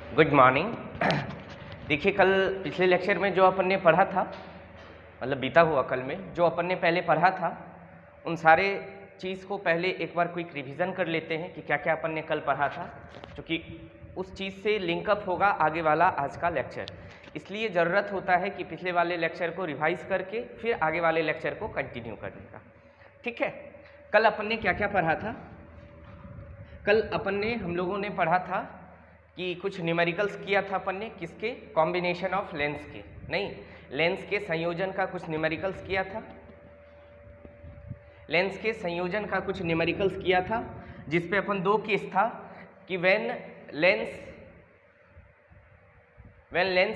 Good morning. देखिए, कल पिछले लेक्चर में जो अपन ने पढ़ा था, मतलब बीता हुआ कल में जो अपन ने पहले पढ़ा था, उन सारे चीज़ को पहले एक बार क्विक रिवीजन कर लेते हैं कि क्या क्या अपन ने कल पढ़ा था, क्योंकि उस चीज़ से लिंकअप होगा आगे वाला आज का लेक्चर। इसलिए ज़रूरत होता है कि पिछले वाले लेक्चर को रिवाइज करके फिर आगे वाले लेक्चर को कंटिन्यू करने का। ठीक है, कल अपन ने क्या क्या पढ़ा था? कल अपन ने हम लोगों ने पढ़ा था कि कुछ न्यूमेरिकल्स किया था अपन ने, किसके? कॉम्बिनेशन ऑफ लेंस के, नहीं, लेंस के संयोजन का कुछ न्यूमेरिकल्स किया था। लेंस के संयोजन का कुछ न्यूमेरिकल्स किया था, जिसपे अपन दो केस था कि when lens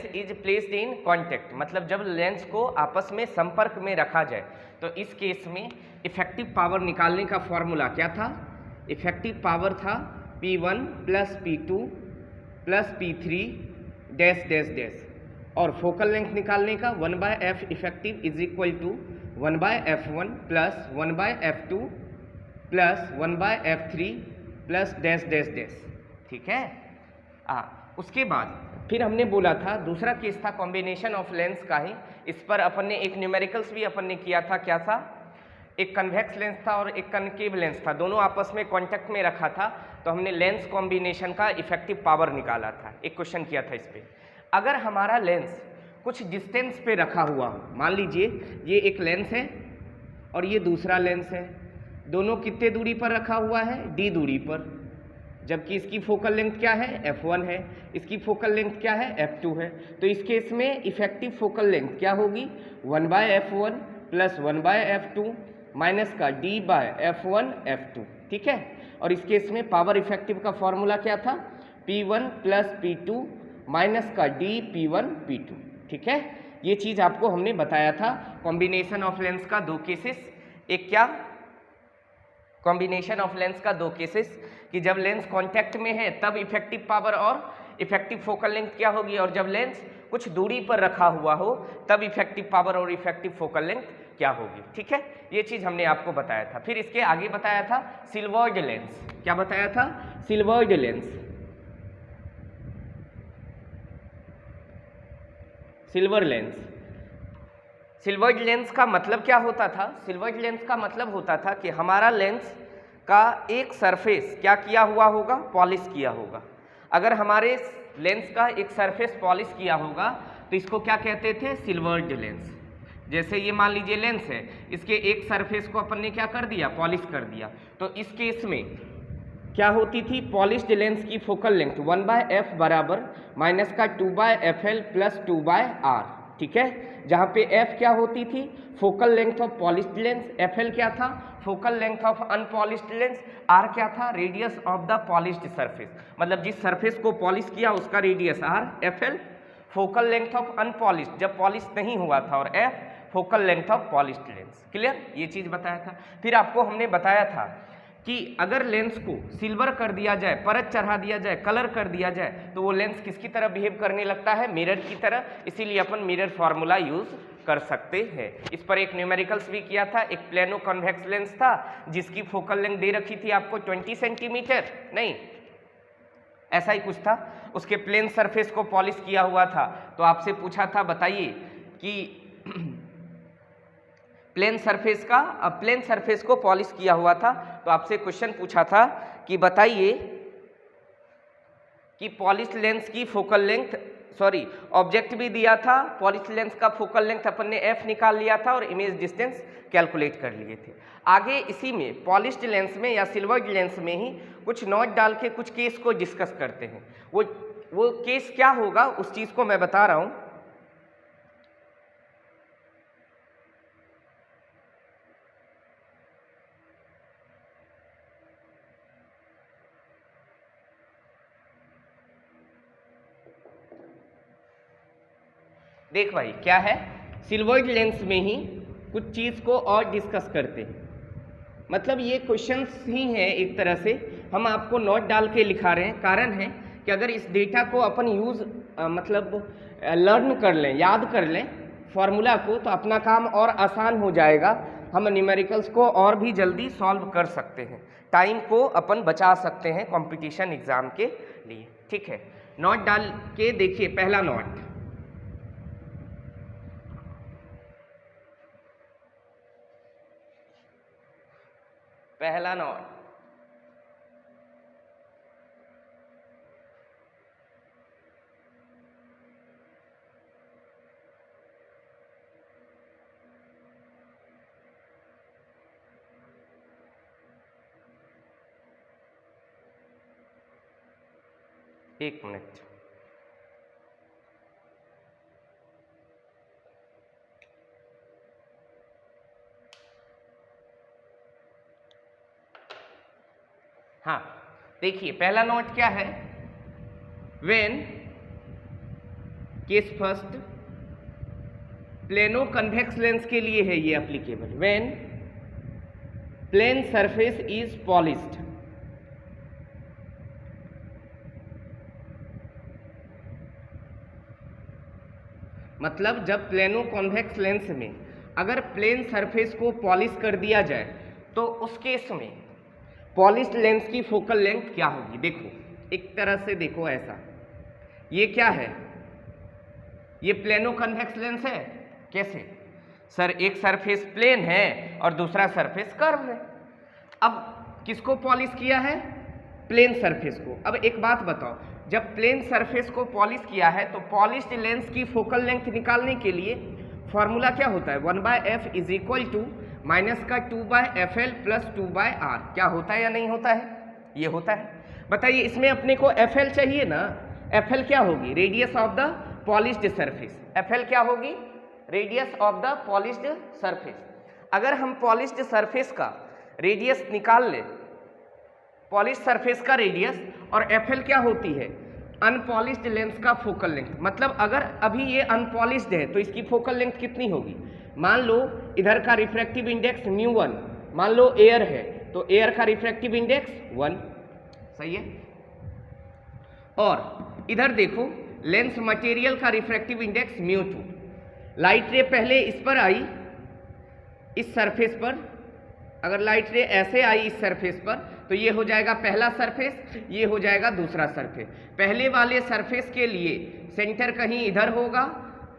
is placed in contact, मतलब जब लेंस को आपस में संपर्क में रखा जाए, तो इस केस में इफेक्टिव पावर निकालने का फॉर्मूला क्या था? इफेक्टिव पावर था P1 plus P2 plus P3 dash dash डैश, और फोकल लेंथ निकालने का 1/f effective is equal to 1/f1 plus 1/f2 plus 1/f3 plus dash dash dash. ठीक है, उसके बाद फिर हमने बोला था दूसरा केस था कॉम्बिनेशन ऑफ लेंस का ही। इस पर अपन ने एक न्यूमेरिकल्स भी अपन ने किया था। क्या था? एक कन्वेक्स लेंस था और एक कनकेव लेंस था, दोनों आपस में कांटेक्ट में रखा था, तो हमने लेंस कॉम्बिनेशन का इफेक्टिव पावर निकाला था। एक क्वेश्चन किया था इस पे, अगर हमारा लेंस कुछ डिस्टेंस पे रखा हुआ हो, मान लीजिए ये एक लेंस है और ये दूसरा लेंस है, दोनों कितने दूरी पर रखा हुआ है? d दूरी पर, जबकि इसकी फोकल लेंथ क्या है? f1 है, इसकी फोकल लेंथ क्या है? f2 है। तो इस केस में इफेक्टिव फोकल लेंथ क्या होगी? 1/f1 प्लस 1/f2 माइनस का d/f1 f2। ठीक है, और इस केस में पावर इफेक्टिव का फॉर्मूला क्या था? P1 प्लस P2 माइनस का dP1 P2। ठीक है, ये चीज़ आपको हमने बताया था। कॉम्बिनेशन ऑफ लेंस का दो केसेस, एक क्या? कॉम्बिनेशन ऑफ लेंस का दो केसेस कि जब लेंस कांटेक्ट में है तब इफेक्टिव पावर और इफेक्टिव फोकल लेंथ क्या होगी, और जब लेंस कुछ दूरी पर रखा हुआ हो तब इफेक्टिव पावर और इफेक्टिव फोकल लेंथ क्या होगी। ठीक है, ये चीज़ हमने आपको बताया था। फिर इसके आगे बताया था सिल्वर्ड लेंस। क्या बताया था? Silvered lens. Silver lens. Silvered lens का मतलब क्या होता था? सिल्वर्ड लेंस का मतलब होता था कि हमारा लेंस का एक सरफेस क्या किया हुआ होगा? पॉलिश किया होगा। अगर हमारे लेंस का एक सरफेस पॉलिश किया होगा तो इसको क्या कहते थे? Silvered lens. जैसे ये मान लीजिए लेंस है, इसके एक सरफेस को अपन ने क्या कर दिया? पॉलिश कर दिया। तो इस केस में क्या होती थी? पॉलिश्ड लेंस की फोकल लेंथ 1/f बराबर माइनस का 2/fl प्लस 2/r। ठीक है, जहाँ पे f क्या होती थी? Focal length of polished lens, fl क्या था? Focal length of unpolished lens, r क्या था? Radius of the polished surface, मतलब जिस सरफेस को पॉलिश किया उसका radius r, fl focal length of unpolished जब पॉलिश नहीं हुआ था, और f focal length of polished lens. Clear? ये चीज़ बताया था। फिर आपको हमने बताया था कि अगर लेंस को सिल्वर कर दिया जाए, परत चढ़ा दिया जाए, कलर कर दिया जाए, तो वो लेंस किसकी तरह बिहेव करने लगता है? मिरर की तरह। इसीलिए अपन मिरर फार्मूला यूज कर सकते हैं। इस पर एक न्यूमेरिकल्स भी किया था। एक प्लेनो कन्वेक्स लेंस था जिसकी फोकल लेंथ दे रखी थी आपको 20 सेंटीमीटर, नहीं ऐसा ही कुछ था। उसके प्लेन सरफेस को पॉलिश किया हुआ था, तो आपसे पूछा था बताइए कि प्लेन सरफेस को पॉलिश किया हुआ था, तो आपसे क्वेश्चन पूछा था कि बताइए कि पॉलिश लेंस की फोकल लेंथ, ऑब्जेक्ट भी दिया था, पॉलिश लेंस का फोकल लेंथ अपन ने f निकाल लिया था और इमेज डिस्टेंस कैलकुलेट कर लिए थे। आगे इसी में पॉलिश्ड लेंस में या सिल्वर्ड लेंस में ही कुछ नोट डाल के कुछ केस को डिस्कस करते हैं। वो केस क्या होगा उस चीज़ को मैं बता रहा हूँ। देख भाई, क्या है? सिल्वर्ड लेंस में ही कुछ चीज़ को और डिस्कस करते हैं। मतलब ये क्वेश्चंस ही हैं एक तरह से, हम आपको नोट डाल के लिखा रहे हैं। कारण है कि अगर इस डेटा को अपन लर्न कर लें, याद कर लें फॉर्मूला को, तो अपना काम और आसान हो जाएगा। हम न्यूमेरिकल्स को और भी जल्दी सॉल्व कर सकते हैं, टाइम को अपन बचा सकते हैं कंपटीशन एग्ज़ाम के लिए। ठीक है, नॉट डाल के देखिए, पहला नॉट, पहला नॉट, एक मिनट, हाँ देखिए पहला नोट क्या है, when case first plano convex lens के लिए है ये applicable, when plane surface is polished, मतलब जब प्लेनो कॉन्वेक्स लेंस में अगर प्लेन सरफेस को पॉलिश कर दिया जाए तो उस केस में पॉलिश्ड लेंस की फोकल लेंथ क्या होगी। देखो एक तरह से देखो, ऐसा ये क्या है, ये प्लेनो कन्वेक्स लेंस है। कैसे सर, एक सरफेस प्लेन है और दूसरा सरफेस कर्व है। अब किसको पॉलिश किया है, प्लेन सरफेस को। अब एक बात बताओ, जब प्लेन सरफेस को पॉलिश किया है तो पॉलिश्ड लेंस की फोकल लेंथ निकालने के लिए फॉर्मूला क्या होता है, 1/f is equal to minus का 2/fl प्लस 2/r। क्या होता है या नहीं होता है, ये होता है। बताइए इसमें अपने को fl चाहिए ना, fl क्या होगी, radius of the polished surface. fl क्या होगी, radius of the polished surface. अगर हम पॉलिश्ड सरफेस का रेडियस निकाल ले, पॉलिश सरफेस का रेडियस, और fl क्या होती है, अनपॉलिश्ड लेंस का फोकल लेंथ। मतलब अगर अभी ये अनपॉलिश्ड है तो इसकी फोकल लेंथ कितनी होगी। मान लो इधर का रिफ्रैक्टिव इंडेक्स μ1, मान लो एयर है तो एयर का रिफ्रैक्टिव इंडेक्स 1, सही है। और इधर देखो लेंस मटेरियल का रिफ्रैक्टिव इंडेक्स μ2। लाइट रे पहले इस पर आई, इस सरफेस पर, अगर लाइट रे ऐसे आई इस सरफेस पर तो ये हो जाएगा पहला सरफेस, ये हो जाएगा दूसरा सरफेस। पहले वाले सरफेस के लिए सेंटर कहीं इधर होगा,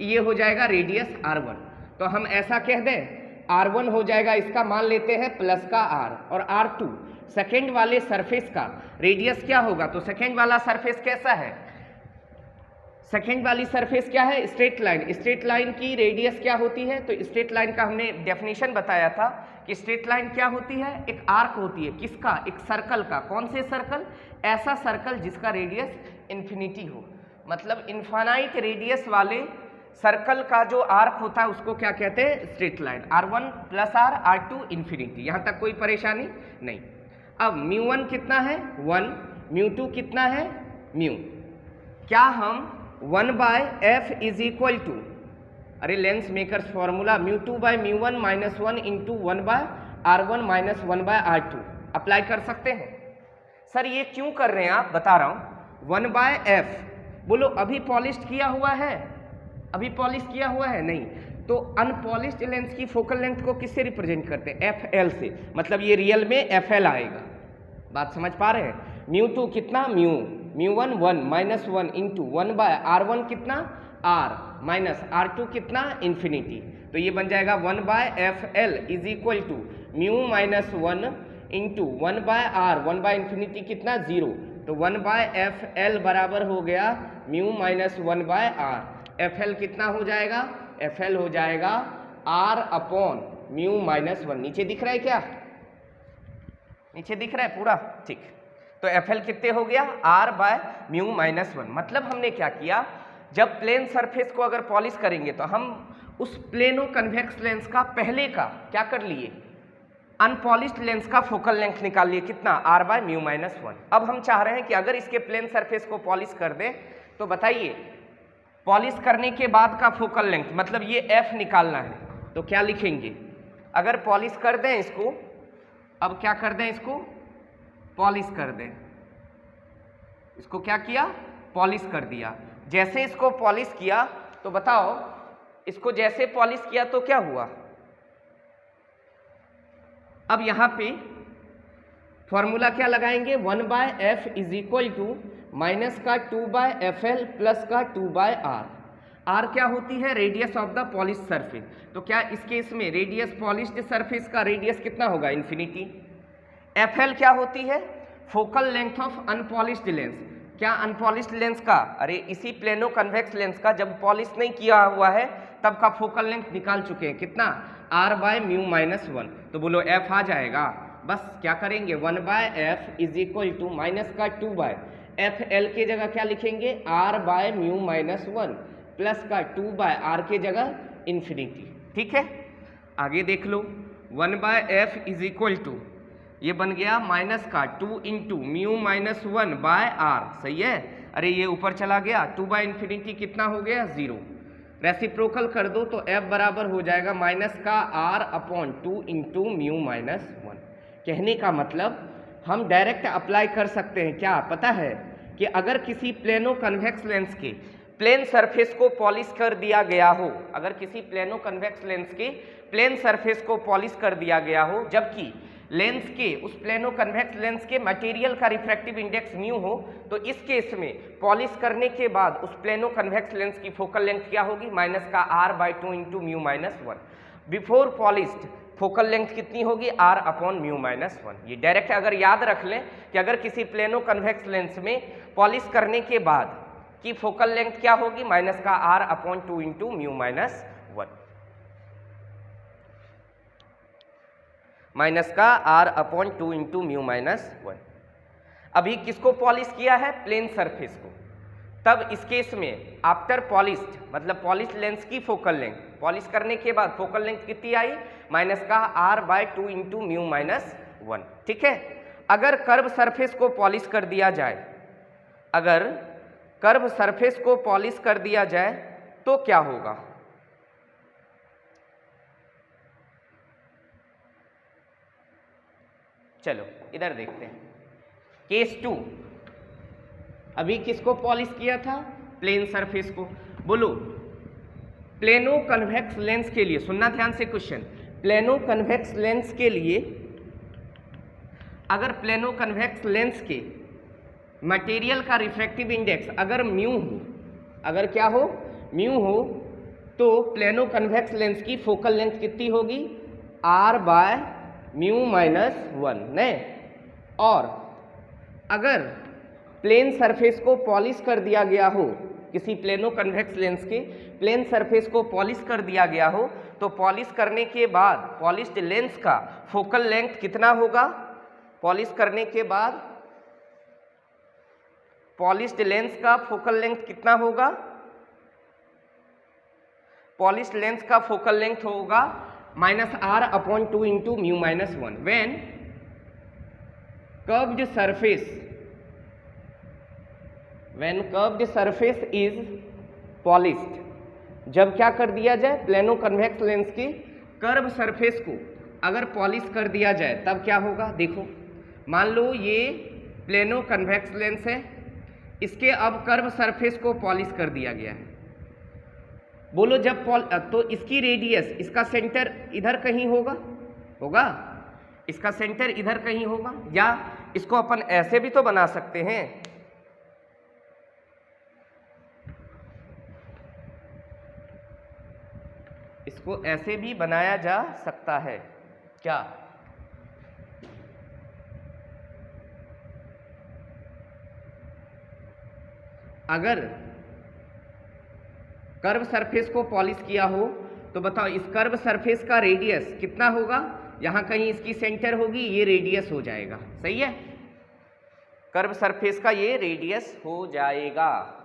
ये हो जाएगा रेडियस r1। तो हम ऐसा कह दें r1 हो जाएगा, इसका मान लेते हैं प्लस का r, और r2 सेकेंड वाले सरफेस का रेडियस क्या होगा। तो सेकेंड वाला सरफेस कैसा है, सेकेंड वाली सरफेस क्या है, स्ट्रेट लाइन। स्ट्रेट लाइन की रेडियस क्या होती है, तो स्ट्रेट लाइन का हमने डेफिनेशन बताया था कि स्ट्रेट लाइन क्या होती है, एक आर्क होती है। किसका, एक सर्कल का। कौन से सर्कल, ऐसा सर्कल जिसका रेडियस इन्फिनिटी हो। मतलब इनफाइनाइट रेडियस वाले सर्कल का जो आर्क होता है उसको क्या कहते हैं, straight line. r1 plus r, r2 infinity, यहाँ तक कोई परेशानी नहीं। अब μ1 कितना है 1, μ2 कितना है μ। क्या हम 1/f इज इक्वल टू, अरे lens makers formula μ2/μ1 minus 1 into 1/r1 minus 1/r2 apply कर सकते हैं। सर ये क्यों कर रहे हैं आप, बता रहा हूँ। 1/f बोलो, अभी पॉलिश्ड किया हुआ है, अभी पॉलिश किया हुआ है नहीं, तो अनपॉलिश्ड लेंस की फोकल लेंथ को किससे रिप्रेजेंट करते हैं, fl से। मतलब ये रियल में fl आएगा। बात समझ पा रहे हैं। μ2 कितना μ1 1 माइनस 1 इंटू 1/r1 कितना r माइनस r2 कितना इन्फिनिटी। तो ये बन जाएगा 1/fl is equal to μ minus 1 into 1/r, 1/इन्फिनिटी कितना 0। तो 1/fl बराबर हो गया μ माइनस 1/r। fl कितना हो जाएगा, fl हो जाएगा r अपॉन μ माइनस 1। नीचे दिख रहा है क्या, नीचे दिख रहा है पूरा, ठीक। तो fl कितने हो गया, r/μ माइनस 1। मतलब हमने क्या किया, जब प्लेन सरफेस को अगर पॉलिश करेंगे तो हम उस प्लेनो कन्वेक्स लेंस का पहले का क्या कर लिए, अनपॉलिश्ड लेंस का फोकल लेंथ निकाल लिए, कितना r/μ माइनस 1। अब हम चाह रहे हैं कि अगर इसके प्लेन सरफेस को पॉलिश कर दें तो बताइए पॉलिश करने के बाद का फोकल लेंथ, मतलब ये f निकालना है। तो क्या लिखेंगे, अगर पॉलिश कर दें इसको, अब क्या कर दें, इसको पॉलिश कर दें, इसको क्या किया, पॉलिश कर दिया। जैसे इसको पॉलिश किया तो बताओ, इसको जैसे पॉलिश किया तो क्या हुआ। अब यहाँ पे फॉर्मूला क्या लगाएंगे, 1/f is equal to minus का 2/FL प्लस का 2/R। आर क्या होती है? Radius of the polish surface. तो क्या इस केस में रेडियस पॉलिश्ड सरफेस का रेडियस कितना होगा? इन्फिनिटी। FL क्या होती है? Focal length of unpolished lens. क्या अनपॉलिश्ड लेंस का, अरे इसी प्लेनो कन्वेक्स लेंस का जब पॉलिश नहीं किया हुआ है तब का फोकल लेंथ निकाल चुके हैं, कितना? R/μ-1। तो बोलो F आ जाएगा। बस क्या करेंगे? 1/F is equal to minus का 2/FL के जगह क्या लिखेंगे? R/μ-1 प्लस का 2/R के जगह इन्फिनिटी। ठीक है, आगे देख लो। 1/F इज इक्वल टू, ये बन गया माइनस का 2 इंटू μ-1/R। सही है? अरे ये ऊपर चला गया, 2/इन्फिनिटी कितना हो गया? 0। रेसिप्रोकल कर दो तो F बराबर हो जाएगा माइनस का R/2 इंटू μ-1। कहने का मतलब हम डायरेक्ट अप्लाई कर सकते हैं। क्या पता है कि अगर किसी प्लेनो कन्वेक्स लेंस के प्लेन सरफेस को पॉलिश कर दिया गया हो, अगर किसी प्लेनो कन्वेक्स लेंस के प्लेन सरफेस को पॉलिश कर दिया गया हो, जबकि लेंस के उस प्लेनो कन्वेक्स लेंस के मटेरियल का रिफ्रैक्टिव इंडेक्स म्यू हो, तो इस केस में पॉलिश करने के बाद उस प्लेनो कन्वेक्स लेंस की फोकल लेंथ क्या होगी? माइनस का R/2 into μ-1। Before polished focal length कितनी होगी? R/μ-1। ये डायरेक्ट अगर याद रख लें कि अगर किसी प्लेनो कन्वेक्स लेंस में पॉलिश करने के बाद की फोकल लेंथ क्या होगी? माइनस का R/2 इंटू μ-1। माइनस का R/2 इंटू μ-1। अभी किसको पॉलिश किया है? प्लेन सरफेस को। तब इस केस में आफ्टर पॉलिश्ड, मतलब पॉलिश लेंस की फोकल लेंथ, पॉलिश करने के बाद फोकल लेंथ कितनी आई? माइनस का R/2 इंटू μ-1। ठीक है, अगर कर्व सरफेस को पॉलिश कर दिया जाए, अगर कर्व सरफेस को पॉलिश कर दिया जाए तो क्या होगा? चलो इधर देखते हैं। केस 2, अभी किसको पॉलिश किया था? प्लेन सरफेस को। बोलो प्लेनो कन्वेक्स लेंस के लिए, सुनना ध्यान से क्वेश्चन, प्लेनो कन्वेक्स लेंस के लिए अगर प्लेनो कन्वेक्स लेंस के मटेरियल का रिफ्रैक्टिव इंडेक्स अगर म्यू हो, अगर क्या हो? म्यू हो, तो प्लेनो कन्वेक्स लेंस की फोकल लेंथ कितनी होगी? R/μ-1 ने। और अगर प्लेन सरफेस को पॉलिश कर दिया गया हो, किसी प्लेनो कन्वेक्स लेंस के प्लेन सरफेस को पॉलिश कर दिया गया हो, तो पॉलिश करने के बाद पॉलिश्ड लेंस का फोकल लेंथ कितना होगा? पॉलिश करने के बाद पॉलिश्ड लेंस का फोकल लेंथ कितना होगा? पॉलिश्ड लेंस का फोकल लेंथ होगा minus R/2 into μ-1 when curved surface is polished. जब क्या कर दिया जाए? प्लेनो कन्वेक्स लेंस की कर्व सरफेस को अगर पॉलिश कर दिया जाए तब क्या होगा? देखो, मान लो ये प्लेनो कन्वेक्स लेंस है, इसके अब कर्व सरफेस को पॉलिश कर दिया गया है। बोलो जब तो इसकी रेडियस, इसका सेंटर इधर कहीं होगा, इसका सेंटर इधर कहीं होगा, या इसको अपन ऐसे भी तो बना सकते हैं, इसको ऐसे भी बनाया जा सकता है। क्या? अगर कर्व सरफेस को पॉलिश किया हो तो बताओ इस कर्व सरफेस का रेडियस कितना होगा? यहाँ कहीं इसकी सेंटर होगी, ये रेडियस हो जाएगा। सही है, कर्व सरफेस का ये रेडियस हो जाएगा।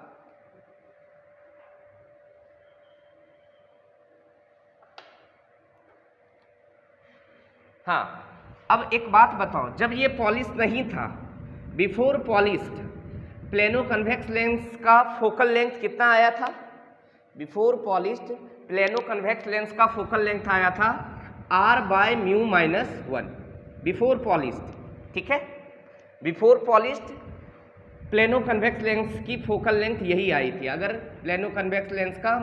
हाँ, अब एक बात बताओ, जब ये पॉलिश नहीं था, before polished plano convex lens का फोकल लेंथ कितना आया था? Before polished plano convex lens का फोकल लेंथ आया था R/μ-1 बिफोर पॉलिश्ड। ठीक है, before polished plano convex lens की फोकल लेंथ यही आई थी, अगर प्लेनो कन्वेक्स लेंस का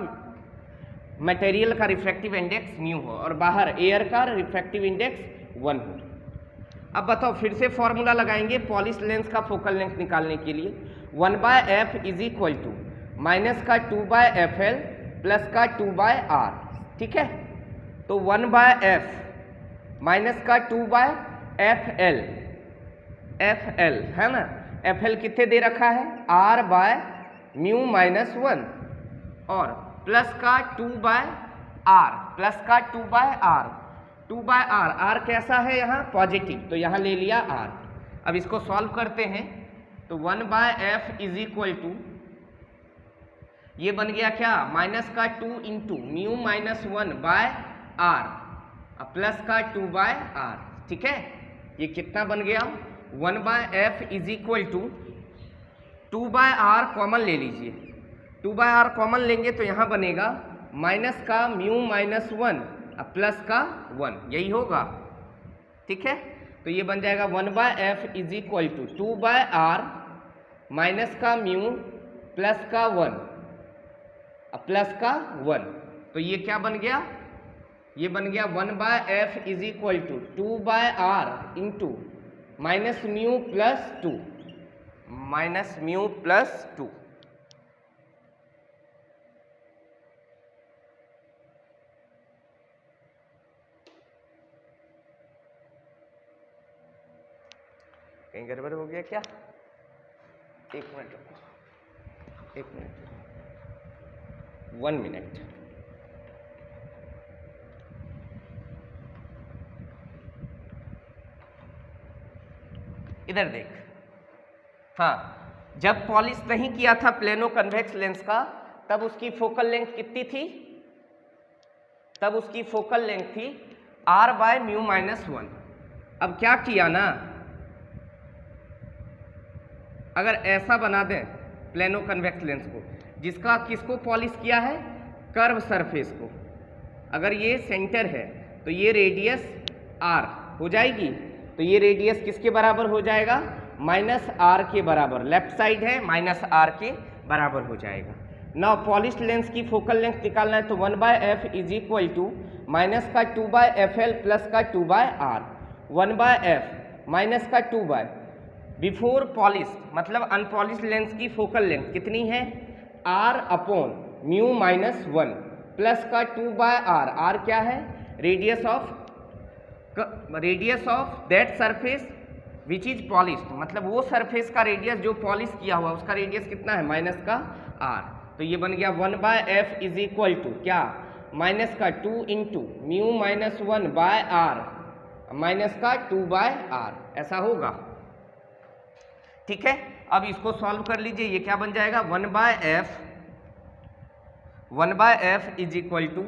मटेरियल का रिफ्रैक्टिव इंडेक्स म्यू हो और बाहर एयर का रिफ्रैक्टिव इंडेक्स 1 हो। अब बताओ, फिर से फॉर्मूला लगाएंगे पॉलिश लेंस का फोकल लेंथ निकालने के लिए। 1/f is equal to minus का 2/fl प्लस का 2/r, ठीक है। तो 1/f माइनस का 2/fl, fl है ना, fl कितने दे रखा है r/μ-1 और प्लस का 2/r, प्लस का 2/r, 2/r, r कैसा है यहाँ पॉजिटिव, तो यहाँ ले लिया r। अब इसको सॉल्व करते हैं तो 1/f इज इक्वल टू ये बन गया क्या माइनस का 2 इंटू μ-1/r प्लस का 2/r, ठीक है। ये कितना बन गया 1/f is equal to 2/r common ले लीजिए, 2/r कॉमन लेंगे तो यहाँ बनेगा माइनस का μ-1 प्लस का 1, यही होगा, ठीक है। तो ये बन जाएगा 1/f is equal to 2/r minus का μ प्लस का 1 प्लस का 1। तो ये क्या बन गया, ये बन गया 1/f is equal to 2/r into minus μ plus 2, minus μ plus 2। कहीं गड़बड़ हो गया क्या, एक मिनट रुको, एक मिनट, 1 मिनट। इधर देख, हाँ, जब पॉलिश नहीं किया था प्लेनो कन्वेक्स लेंस का तब उसकी फोकल लेंथ कितनी थी, तब उसकी फोकल लेंथ थी r/μ-1। अब क्या किया ना, अगर ऐसा बना दें प्लेनो कन्वेक्स लेंस को, जिसका किसको पॉलिश किया है कर्व सरफेस को, अगर ये सेंटर है तो ये रेडियस r हो जाएगी, तो ये रेडियस किसके बराबर हो जाएगा -r के बराबर, लेफ्ट साइड है -r के बराबर हो जाएगा। नाउ पॉलिश लेंस की फोकल लेंथ निकालना है तो 1/f is equal to minus का 2/fl प्लस का 2/r, 1/f माइनस का 2/, बिफोर पॉलिश मतलब अनपॉलिश लेंस की फोकल लेंथ कितनी है r/μ-1 प्लस का 2/r, r क्या है radius of that surface which is polished, मतलब वो सरफेस का रेडियस जो पॉलिश किया हुआ उसका रेडियस कितना है माइनस का r। तो ये बन गया 1/f इज इक्वल टू क्या माइनस का 2 इंटू μ-1/r माइनस का 2/r, ऐसा होगा, ठीक है। अब इसको सॉल्व कर लीजिए, ये क्या बन जाएगा 1/f is equal to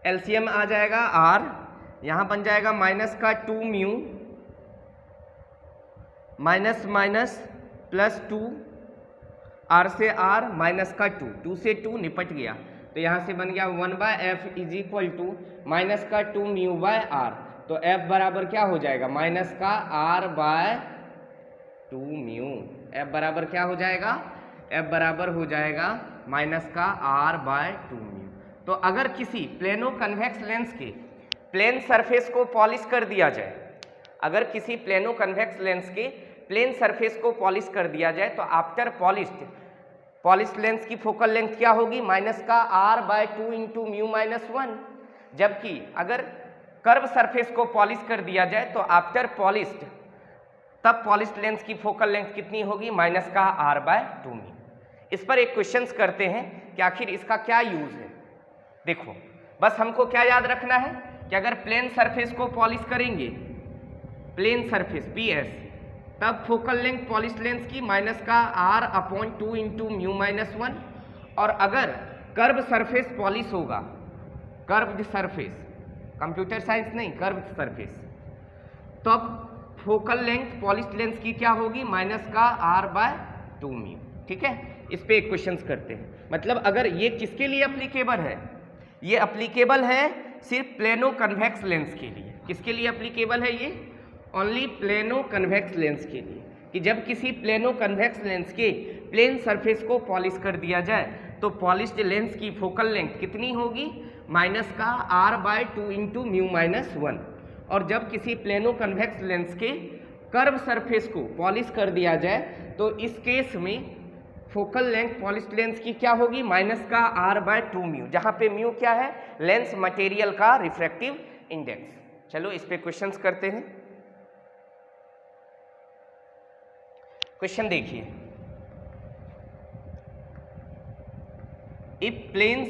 LCM आ जाएगा r, यहाँ बन जाएगा माइनस का 2μ माइनस माइनस प्लस 2, r से r माइनस का 2, 2 से 2 निपट गया, तो यहाँ से बन गया 1/f is equal to minus का 2μ/r। तो f बराबर क्या हो जाएगा माइनस का r/2μ, f बराबर क्या हो जाएगा, f बराबर हो जाएगा माइनस का r/2μ। तो अगर किसी प्लेनो कन्वेक्स लेंस के प्लेन सरफेस को पॉलिश कर दिया जाए, अगर किसी प्लेनो कन्वेक्स लेंस के प्लेन सरफेस को पॉलिश कर दिया जाए तो आफ्टर पॉलिश लेंस की फोकल लेंथ क्या होगी माइनस का r/2 इंटू μ-1। जबकि अगर कर्व सरफेस को पॉलिश कर दिया जाए तो आफ्टर पॉलिश्ड तब पॉलिश लेंस की फोकल लेंथ कितनी होगी माइनस का r/2μ। इस पर एक क्वेश्चंस करते हैं कि आखिर इसका क्या यूज है। देखो बस हमको क्या याद रखना है कि अगर प्लेन सरफेस को पॉलिश करेंगे, प्लेन सरफेस PS, तब फोकल लेंथ पॉलिश लेंस की माइनस का r/2 इंटू μ-1, और अगर कर्व सरफेस पॉलिश होगा, कर्व्ड सरफेस, कंप्यूटर साइंस नहीं कर्व्ड सरफेस, तब फोकल लेंथ पॉलिश लेंस की क्या होगी माइनस का r/2μ, ठीक है। इस पे एक क्वेश्चंस करते हैं, मतलब अगर ये किसके लिए एप्लीकेबल है, ये एप्लीकेबल है सिर्फ प्लेनो कन्वेक्स लेंस के लिए। किसके लिए एप्लीकेबल है ये, ओनली प्लेनो कन्वेक्स लेंस के लिए, कि जब किसी प्लेनो कन्वेक्स लेंस के प्लेन सरफेस को पॉलिश कर दिया जाए तो पॉलिश्ड लेंस की फोकल लेंथ कितनी होगी माइनस का r/2 इंटू μ-1, और जब किसी प्लेनो कन्वेक्स लेंस के कर्व सरफेस को पॉलिश कर दिया जाए तो इस केस में फोकल लेंथ पॉलिश्ड लेंस की क्या होगी, माइनस का r/2 म्यू, जहां पे म्यू क्या है, लेंस मटेरियल का रिफ्रैक्टिव इंडेक्स। चलो इस पे क्वेश्चंस करते हैं। क्वेश्चन देखिए, if plane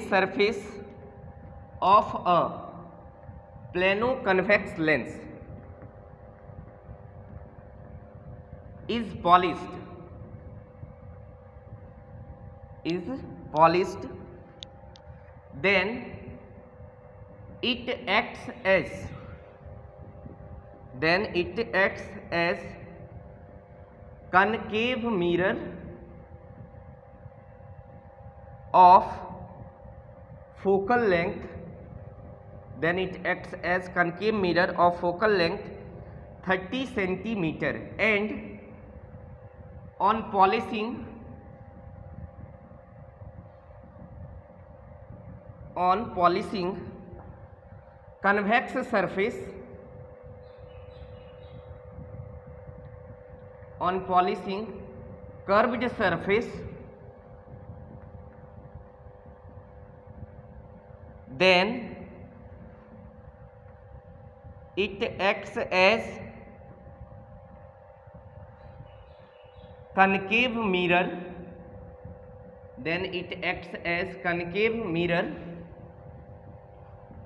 surface of a plano-convex lens is polished, then it acts as concave mirror of focal length, then it acts as concave mirror of focal length 30 centimeter, and on polishing convex surface, on polishing curved surface, then it acts as concave mirror,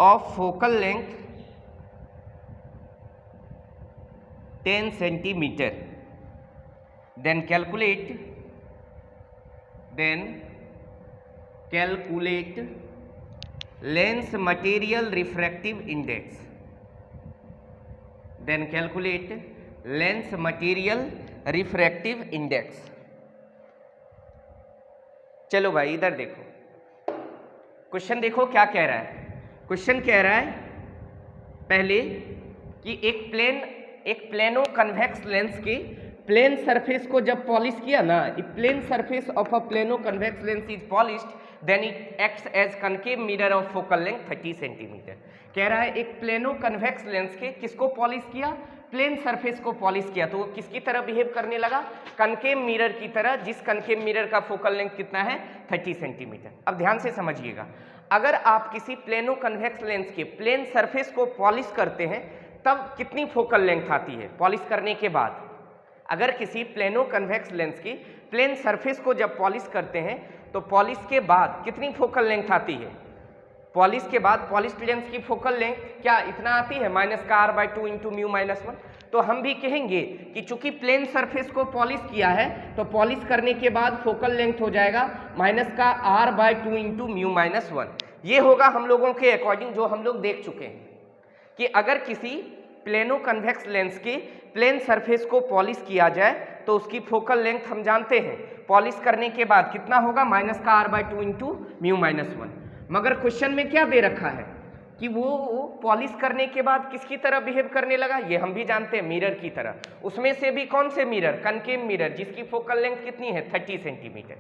of focal length 10 centimeter. Then calculate lens material refractive index. चलो भाई इधर देखो, question देखो क्या कह रहा है। Question कह रहा है पहले कि एक प्लेनो कन्वेक्स लेंस के प्लेन सरफेस को जब पॉलिश किया ना, plane surface of a plano convex lens is polished, then it acts as concave mirror of focal length 30 centimetre. कह रहा है एक प्लेनो कन्वेक्स लेंस के किसको पॉलिश किया, प्लेन सरफेस को पॉलिश किया, तो वो किसकी तरह बिहेव करने लगा, कनकेव मिरर की तरह, जिस कनकेव मिरर का फोकल लेंथ कितना है 30 सेंटीमीटर। अब ध्यान से समझिएगा, अगर आप किसी प्लेनो कन्वेक्स लेंस के प्लेन सरफेस को पॉलिश करते हैं तब कितनी फोकल लेंथ आती है पॉलिश करने के बाद। अगर किसी प्लेनो कन्वेक्स लेंस की प्लेन सरफेस को जब पॉलिश करते हैं तो पॉलिश के बाद कितनी फोकल लेंथ आती है, पॉलिश के बाद पॉलिश्ड लेंस की फोकल लेंथ क्या इतना आती है, माइनस का r/2 इंटू म्यू माइनस 1। तो हम भी कहेंगे कि चूंकि प्लेन सरफेस को पॉलिश किया है तो पॉलिश करने के बाद फोकल लेंथ हो जाएगा माइनस का r/2 इंटू म्यू माइनस 1। ये होगा हम लोगों के अकॉर्डिंग जो हम लोग देख चुके हैं कि अगर किसी प्लेनो कन्वेक्स लेंस के प्लेन सरफेस को पॉलिश किया जाए तो उसकी फोकल लेंथ हम जानते हैं पॉलिश करने के बाद कितना होगा, माइनस का r/2 इंटू म्यू माइनस 1। मगर क्वेश्चन में क्या दे रखा है कि वो पॉलिश करने के बाद किसकी तरह बिहेव करने लगा, ये हम भी जानते हैं मिरर की तरह। उसमें से भी कौन से मिरर, कनकेव मिरर, जिसकी फोकल लेंथ कितनी है 30 सेंटीमीटर।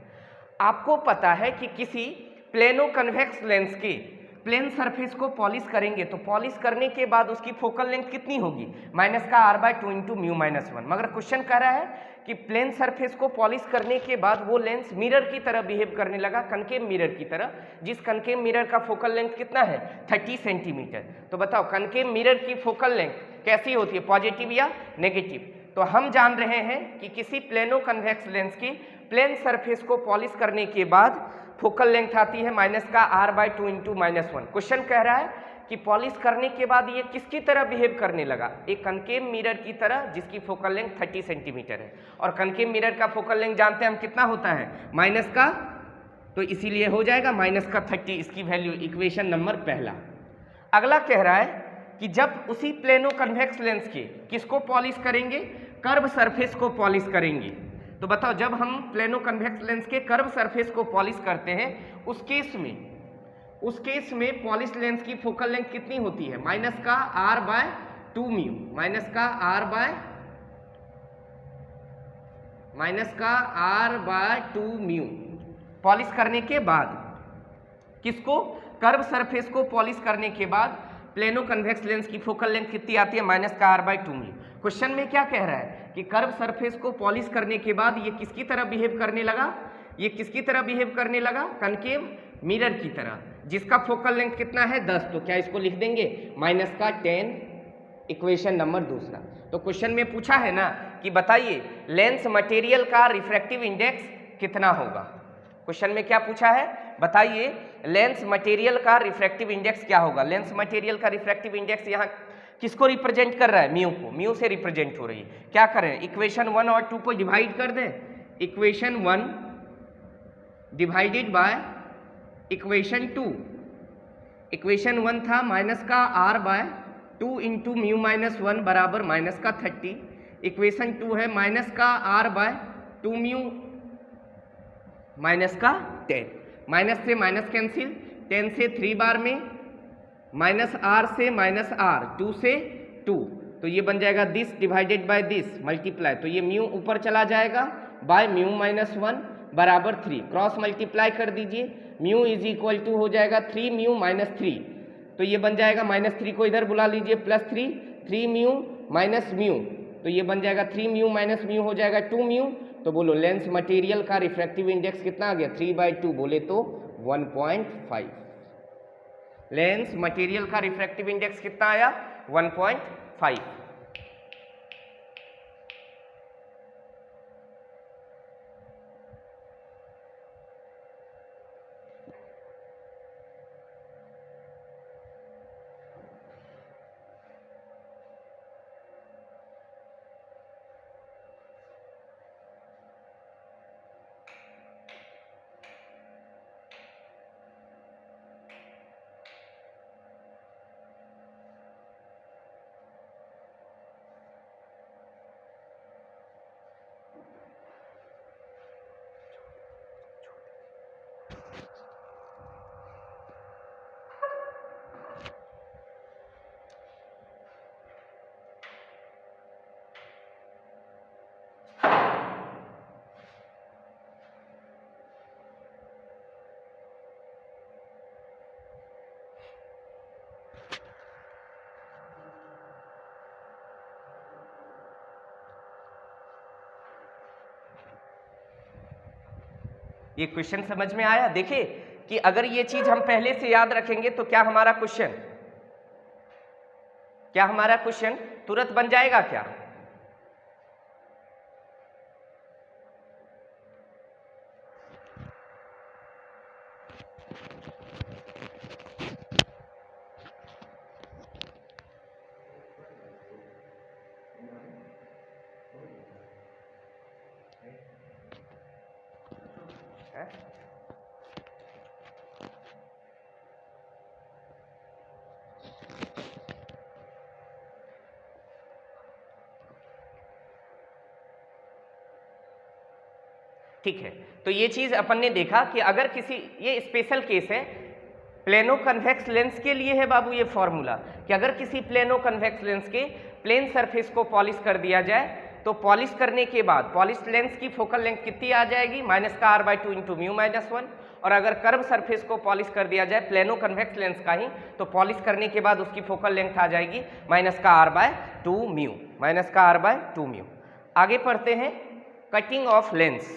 आपको पता है कि किसी प्लेनो कन्वेक्स लेंस के प्लेन सरफेस को पॉलिश करेंगे तो पॉलिश करने के बाद उसकी फोकल लेंथ कितनी होगी, माइनस का r/2 इंटू म्यू माइनस 1। मगर क्वेश्चन कह रहा है कि प्लेन सरफेस को पॉलिश करने के बाद वो लेंस मिरर की तरह बिहेव करने लगा, कनकेव मिरर की तरह, जिस कनकेव मिरर का फोकल लेंथ कितना है 30 सेंटीमीटर। तो बताओ कनकेव मिरर की फोकल लेंथ कैसी होती है, पॉजिटिव या नेगेटिव। तो हम जान रहे हैं कि किसी प्लेनो कन्वेक्स लेंस की प्लेन सरफेस को पॉलिश करने के बाद फोकल लेंथ आती है माइनस का r/2 इंटू माइनस 1। क्वेश्चन कह रहा है कि पॉलिश करने के बाद ये किसकी तरह बिहेव करने लगा, एक कनकेव मिरर की तरह जिसकी फोकल लेंथ 30 सेंटीमीटर है। और कनकेव मिरर का फोकल लेंथ जानते हैं हम कितना होता है, माइनस का, तो इसीलिए हो जाएगा माइनस का 30, इसकी वैल्यू इक्वेशन नंबर पहला। अगला कह रहा है कि जब उसी प्लेनो कन्वेक्स लेंस के किसको पॉलिश करेंगे, कर्व सरफेस को पॉलिश करेंगे। तो बताओ जब हम प्लेनो कन्वेक्स लेंस के कर्व सरफेस को पॉलिश करते हैं उस केस में पॉलिश लेंस की फोकल लेंथ कितनी होती है, माइनस का r/2 म्यू, माइनस का r/2 म्यू। पॉलिश करने के बाद किसको, कर्व सरफेस को पॉलिश करने के बाद प्लेनो कन्वेक्स लेंस की फोकल लेंथ कितनी आती है, -r/2μ। क्वेश्चन में क्या कह रहा है कि कर्व सरफेस को पॉलिश करने के बाद ये किसकी तरह बिहेव करने लगा, ये किसकी तरह बिहेव करने लगा, कनकेव मिरर की तरह, जिसका फोकल लेंथ कितना है 10। तो क्या इसको लिख देंगे -10, इक्वेशन नंबर दूसरा। तो क्वेश्चन में पूछा है ना कि बताइए लेंस मटेरियल का रिफ्रैक्टिव इंडेक्स कितना होगा। क्वेश्चन में क्या पूछा है, बताइए लेंस मटेरियल का रिफ्रैक्टिव इंडेक्स क्या होगा। लेंस मटेरियल का रिफ्रैक्टिव इंडेक्स यहाँ किसको रिप्रेजेंट कर रहा है, म्यू को, म्यू से रिप्रेजेंट हो रही है। क्या करें, इक्वेशन 1 और 2 को डिवाइड कर दें। Equation 1 divided by equation 2। Equation 1 था -r/2 इंटू म्यू -1 बराबर -30। इक्वेशन 2 है -r/2 म्यू -10। माइनस से माइनस कैंसिल, 10 से 3 बार में, -r से -r, 2 से 2, तो ये बन जाएगा this divided by this multiply, तो ये म्यू ऊपर चला जाएगा बाय म्यू -1 बराबर 3, क्रॉस मल्टीप्लाई कर दीजिए, म्यू इज इक्वल टू हो जाएगा 3 म्यू -3, तो ये बन जाएगा -3 को इधर बुला लीजिए +3, 3 म्यू माइनस म्यू, तो ये बन जाएगा 3 म्यू माइनस म्यू हो जाएगा 2 म्यू। तो बोलो लेंस मटेरियल का रिफ्रैक्टिव इंडेक्स कितना आ गया, 3/2 बोले तो 1.5। लेंस मटेरियल का रिफ्रैक्टिव इंडेक्स कितना आया, 1.5। ये क्वेश्चन समझ में आया। देखिए कि अगर ये चीज हम पहले से याद रखेंगे तो क्या हमारा क्वेश्चन तुरंत बन जाएगा क्या। ठीक है, तो ये चीज अपन ने देखा कि अगर किसी, ये स्पेशल केस है प्लेनो कन्वेक्स लेंस के लिए है बाबू ये फॉर्मूला, कि अगर किसी प्लेनो कन्वेक्स लेंस के प्लेन सरफेस को पॉलिश कर दिया जाए तो पॉलिश करने के बाद पॉलिश लेंस की फोकल लेंथ कितनी आ जाएगी, -r/2 इंटू म्यू -1, और अगर कर्व सरफेस को पॉलिश कर दिया जाए प्लेनो कन्वेक्स लेंस का ही तो पॉलिश करने के बाद उसकी फोकल लेंथ आ जाएगी -r/2 म्यू, -r/2 म्यू। आगे पढ़ते हैं cutting of lens.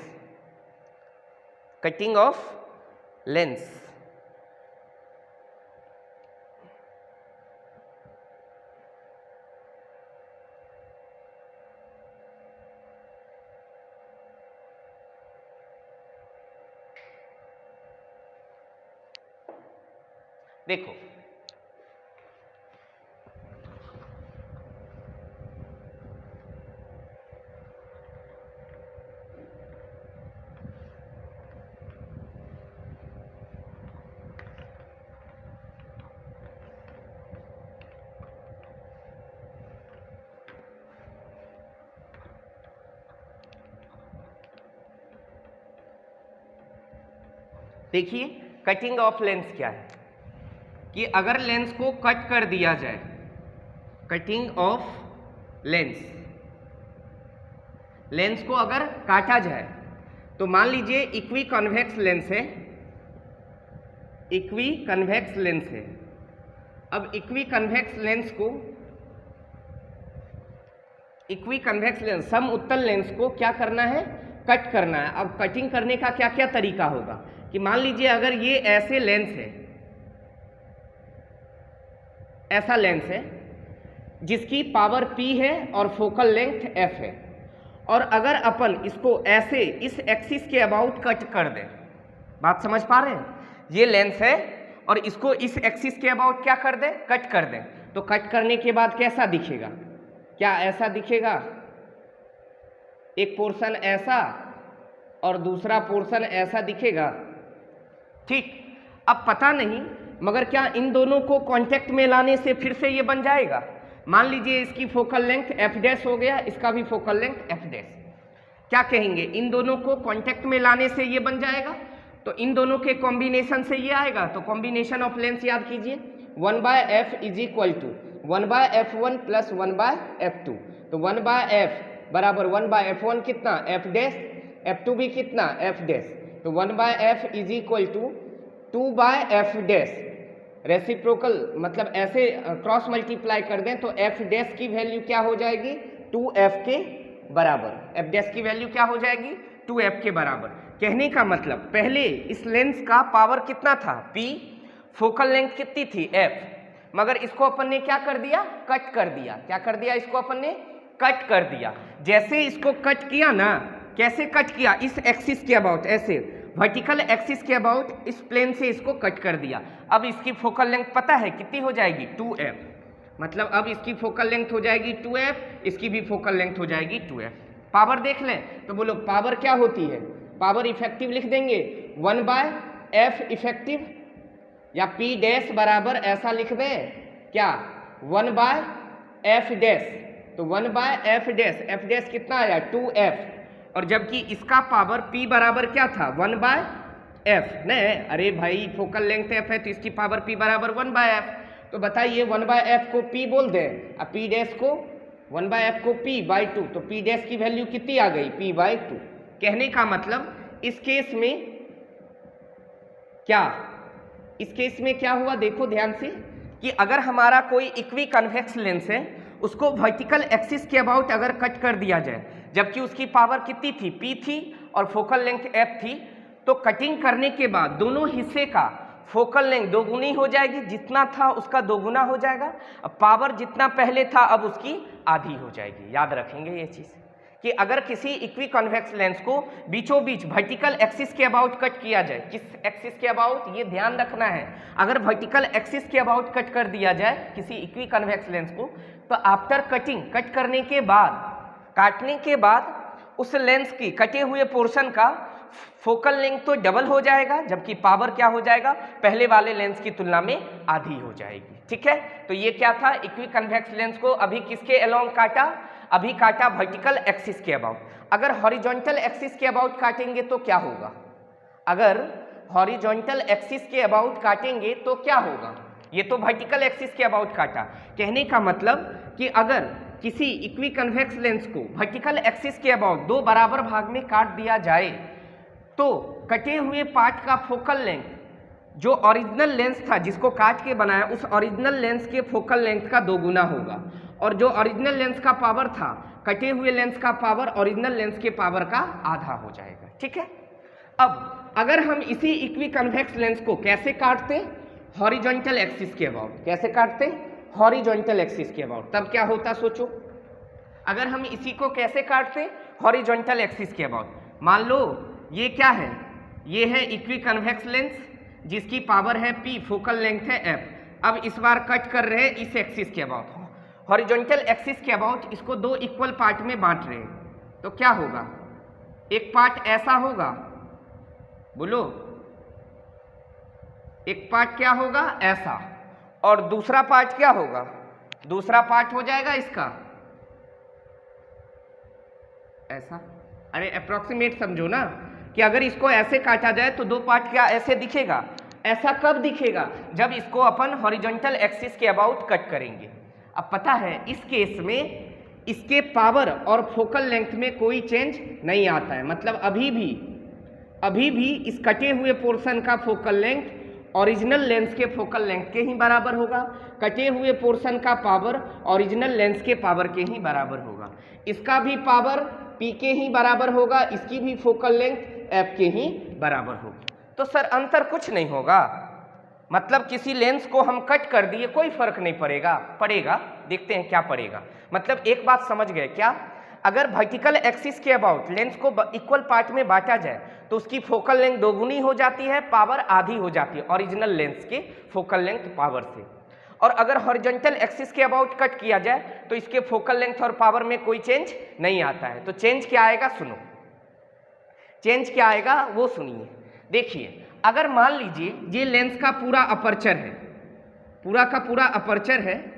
Cutting of lens, देखो देखिए कटिंग ऑफ लेंस क्या है कि अगर लेंस को कट कर दिया जाए, कटिंग ऑफ लेंस, लेंस को अगर काटा जाए तो मान लीजिए इक्वी कन्वेक्स लेंस है, इक्वी कन्वेक्स लेंस है, अब इक्वी कन्वेक्स लेंस सम उत्तल लेंस को क्या करना है, कट करना है। अब कटिंग करने का क्या क्या तरीका होगा कि मान लीजिए अगर ये ऐसे लेंस है, ऐसा लेंस है जिसकी पावर P है और फोकल लेंथ F है, और अगर अपन इसको ऐसे इस एक्सिस के अबाउट कट कर दें, बात समझ पा रहे हैं, ये लेंस है और इसको इस एक्सिस के अबाउट क्या कर दें, कट कर दें, तो कट करने के बाद कैसा दिखेगा, क्या ऐसा दिखेगा, एक पोर्शन ऐसा और दूसरा पोर्शन ऐसा दिखेगा, ठीक। अब पता नहीं मगर क्या इन दोनों को कांटेक्ट में लाने से फिर से ये बन जाएगा। मान लीजिए इसकी फोकल लेंथ एफ डैश हो गया, इसका भी फोकल लेंथ एफ डैश, क्या कहेंगे, इन दोनों को कांटेक्ट में लाने से ये बन जाएगा, तो इन दोनों के कॉम्बिनेशन से ये आएगा। तो कॉम्बिनेशन ऑफ लेंथ याद कीजिए, 1/f is equal to 1/f1 plus 1/f2, तो 1/f बराबर 1/f1 कितना f डैश, f2 भी कितना f डैश, तो 1/f is equal to 2/f dash. Reciprocal मतलब ऐसे क्रॉस मल्टीप्लाई कर दें तो f डैश की वैल्यू क्या हो जाएगी, 2f के बराबर, f डैश की वैल्यू क्या हो जाएगी, 2f के बराबर। कहने का मतलब पहले इस लेंस का पावर कितना था P, फोकल लेंथ कितनी थी f, मगर इसको अपन ने क्या कर दिया, कट कर दिया। क्या कर दिया, इसको अपन ने कट कर दिया। जैसे इसको कट किया ना, कैसे कट किया, इस एक्सिस के अबाउट, ऐसे वर्टिकल एक्सिस के अबाउट इस प्लेन से इसको कट कर दिया। अब इसकी फोकल लेंथ पता है कितनी हो जाएगी, 2f, मतलब अब इसकी फोकल लेंथ हो जाएगी 2f, इसकी भी फोकल लेंथ हो जाएगी 2f। पावर देख लें तो बोलो पावर क्या होती है, पावर इफेक्टिव लिख देंगे 1/f इफेक्टिव, या P डैश बराबर ऐसा लिख दें क्या, 1/f डैश, तो 1/f डैश, f डैश कितना आया 2f, और जबकि इसका पावर P बराबर क्या था 1/f, नहीं अरे भाई फोकल लेंथ f है तो इसकी पावर P बराबर 1/f, तो बताइए 1/f को P बोल दें, अब P डैश को 1/f को P/2, तो P डैश की वैल्यू कितनी आ गई, P/2। कहने का मतलब इस केस में क्या, इस केस में क्या हुआ, देखो ध्यान से, कि अगर हमारा कोई इक्वी कन्वेक्स लेंस है उसको वर्टिकल एक्सिस के अबाउट अगर कट कर दिया जाए, जबकि उसकी पावर कितनी थी, P थी और फोकल लेंथ F थी, तो कटिंग करने के बाद दोनों हिस्से का फोकल लेंथ दोगुनी हो जाएगी, जितना था उसका दोगुना हो जाएगा, अब पावर जितना पहले था अब उसकी आधी हो जाएगी। याद रखेंगे ये चीज़ कि अगर किसी इक्वी कन्वेक्स लेंस को बीचों बीच वर्टिकल एक्सिस के अबाउट कट किया जाए, किस एक्सिस के अबाउट, ये ध्यान रखना है, अगर वर्टिकल एक्सिस के अबाउट कट कर दिया जाए किसी इक्वी कन्वेक्स लेंस को, तो आफ्टर कटिंग, कट करने के बाद, काटने के बाद उस लेंस की कटे हुए पोर्शन का फोकल लेंथ तो डबल हो जाएगा, जबकि पावर क्या हो जाएगा, पहले वाले लेंस की तुलना में आधी हो जाएगी। ठीक है, तो ये क्या था, इक्वी कन्वेक्स लेंस को अभी किसके अलोंग काटा, अभी काटा वर्टिकल एक्सिस के अबाउट। अगर हॉरिजॉन्टल एक्सिस के अबाउट काटेंगे तो क्या होगा, अगर हॉरिजॉन्टल एक्सिस के अबाउट काटेंगे तो क्या होगा, ये तो वर्टिकल एक्सिस के अबाउट काटा। कहने का मतलब कि अगर किसी इक्वी कन्वेक्स लेंस को वर्टिकल एक्सिस के अबाउट दो बराबर भाग में काट दिया जाए तो कटे हुए पार्ट का फोकल लेंथ जो ओरिजिनल लेंस था जिसको काट के बनाया, उस ओरिजिनल लेंस के फोकल लेंथ का दोगुना होगा, और जो ओरिजिनल लेंस का पावर था, कटे हुए लेंस का पावर ओरिजिनल लेंस के पावर का आधा हो जाएगा। ठीक है, अब अगर हम इसी इक्वी कन्वेक्स लेंस को कैसे काटते, हॉरिजॉन्टल एक्सिस के अबाउट, कैसे काटते, हॉरिजॉन्टल एक्सिस के अबाउट, तब क्या होता सोचो, अगर हम इसी को कैसे काटते, हॉरिजॉन्टल एक्सिस के अबाउट। मान लो ये क्या है, ये है इक्वी कन्वेक्स लेंस जिसकी पावर है P, फोकल लेंथ है F। अब इस बार कट कर रहे हैं इस एक्सिस के अबाउट, हॉरिजॉन्टल एक्सिस के अबाउट, इसको दो इक्वल पार्ट में बांट रहे हैं, तो क्या होगा, एक पार्ट ऐसा होगा, बोलो, एक पार्ट क्या होगा ऐसा, और दूसरा पार्ट क्या होगा, दूसरा पार्ट हो जाएगा इसका ऐसा। अरे अप्रोक्सीमेट समझो ना, कि अगर इसको ऐसे काटा जाए तो दो पार्ट क्या ऐसे दिखेगा, ऐसा कब दिखेगा, जब इसको अपन हॉरिजॉन्टल एक्सिस के अबाउट कट करेंगे। अब पता है इस केस में इसके पावर और फोकल लेंथ में कोई चेंज नहीं आता है, मतलब अभी भी इस कटे हुए पोर्शन का फोकल लेंथ ओरिजिनल लेंस के फोकल लेंथ के ही बराबर होगा। कटे हुए पोर्शन का पावर ओरिजिनल लेंस के पावर के ही बराबर होगा। इसका भी पावर P के ही बराबर होगा, इसकी भी फोकल लेंथ F के ही बराबर होगी। तो सर अंतर कुछ नहीं होगा, मतलब किसी लेंस को हम कट कर दिए कोई फर्क नहीं पड़ेगा। पड़ेगा, देखते हैं क्या पड़ेगा। मतलब एक बात समझ गए क्या, अगर वर्टिकल एक्सिस के अबाउट लेंस को इक्वल पार्ट में बांटा जाए तो उसकी फोकल लेंथ दोगुनी हो जाती है, पावर आधी हो जाती है ओरिजिनल लेंस के फोकल लेंथ पावर से। और अगर हॉरिजॉन्टल एक्सिस के अबाउट कट किया जाए तो इसके फोकल लेंथ और पावर में कोई चेंज नहीं आता है। तो चेंज क्या आएगा, सुनो चेंज क्या आएगा वो सुनिए। देखिए, अगर मान लीजिए ये लेंस का पूरा अपर्चर है, पूरा का पूरा अपर्चर है,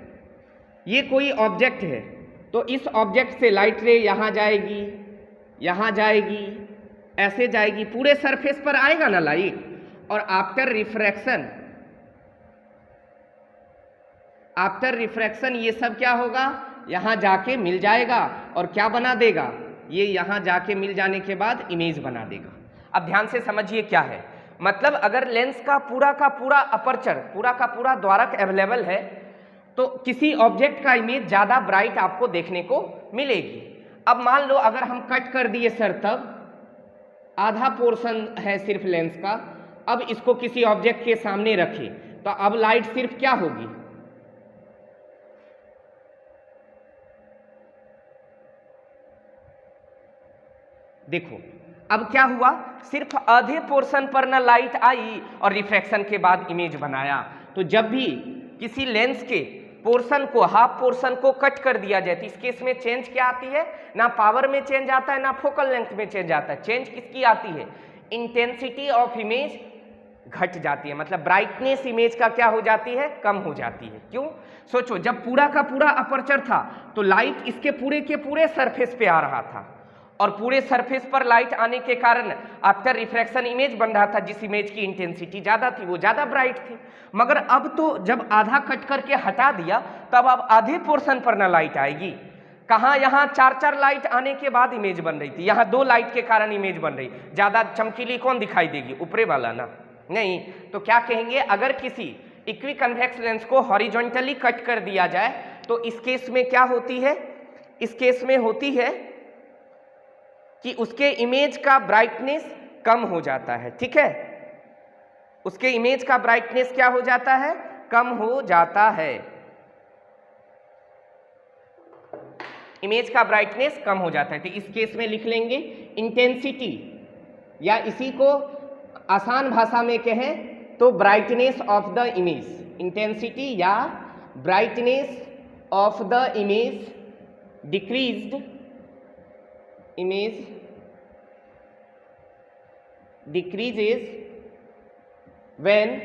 ये कोई ऑब्जेक्ट है, तो इस ऑब्जेक्ट से लाइट रे यहाँ जाएगी, यहाँ जाएगी, ऐसे जाएगी, पूरे सरफेस पर आएगा ना लाइट, और आफ्टर रिफ्रैक्शन ये सब क्या होगा, यहाँ जाके मिल जाएगा और क्या बना देगा, ये यहाँ जाके मिल जाने के बाद इमेज बना देगा। अब ध्यान से समझिए क्या है, मतलब अगर लेंस का पूरा अपर्चर, पूरा का पूरा द्वारक अवेलेबल है तो किसी ऑब्जेक्ट का इमेज ज़्यादा ब्राइट आपको देखने को मिलेगी। अब मान लो अगर हम कट कर दिए सर, तब आधा पोर्शन है सिर्फ लेंस का, अब इसको किसी ऑब्जेक्ट के सामने रखें तो अब लाइट सिर्फ क्या होगी, देखो अब क्या हुआ, सिर्फ आधे पोर्शन पर ना लाइट आई और रिफ्रैक्शन के बाद इमेज बनाया। तो जब भी किसी लेंस के पोर्शन को, हाफ पोर्शन को कट कर दिया जाए तो इस केस में चेंज क्या आती है, ना पावर में चेंज आता है ना फोकल लेंथ में चेंज आता है। चेंज किसकी आती है, इंटेंसिटी ऑफ इमेज घट जाती है, मतलब ब्राइटनेस इमेज का क्या हो जाती है, कम हो जाती है। क्यों, सोचो जब पूरा का पूरा अपर्चर था तो लाइट इसके पूरे के पूरे सरफेस पे आ रहा था और पूरे सरफेस पर लाइट आने के कारण आफ्टर रिफ्रैक्शन इमेज बन रहा था, जिस इमेज की इंटेंसिटी ज़्यादा थी वो ज़्यादा ब्राइट थी। मगर अब तो जब आधा कट करके हटा दिया तब अब आधे पोर्शन पर ना लाइट आएगी, कहाँ, यहाँ 4 लाइट आने के बाद इमेज बन रही थी, यहाँ 2 लाइट के कारण इमेज बन रही, ज़्यादा चमकीली कौन दिखाई देगी, ऊपरे वाला ना, नहीं। तो क्या कहेंगे, अगर किसी इक्वी कन्वेक्स लेंस को हॉरिजॉन्टली कट कर दिया जाए तो इस केस में क्या होती है, इस केस में होती है कि उसके इमेज का ब्राइटनेस कम हो जाता है, ठीक है, उसके इमेज का ब्राइटनेस क्या हो जाता है, कम हो जाता है, इमेज का ब्राइटनेस कम हो जाता है। तो इस केस में लिख लेंगे इंटेंसिटी, या इसी को आसान भाषा में कहें तो brightness of the image, intensity या brightness of the image decreased, image decreases when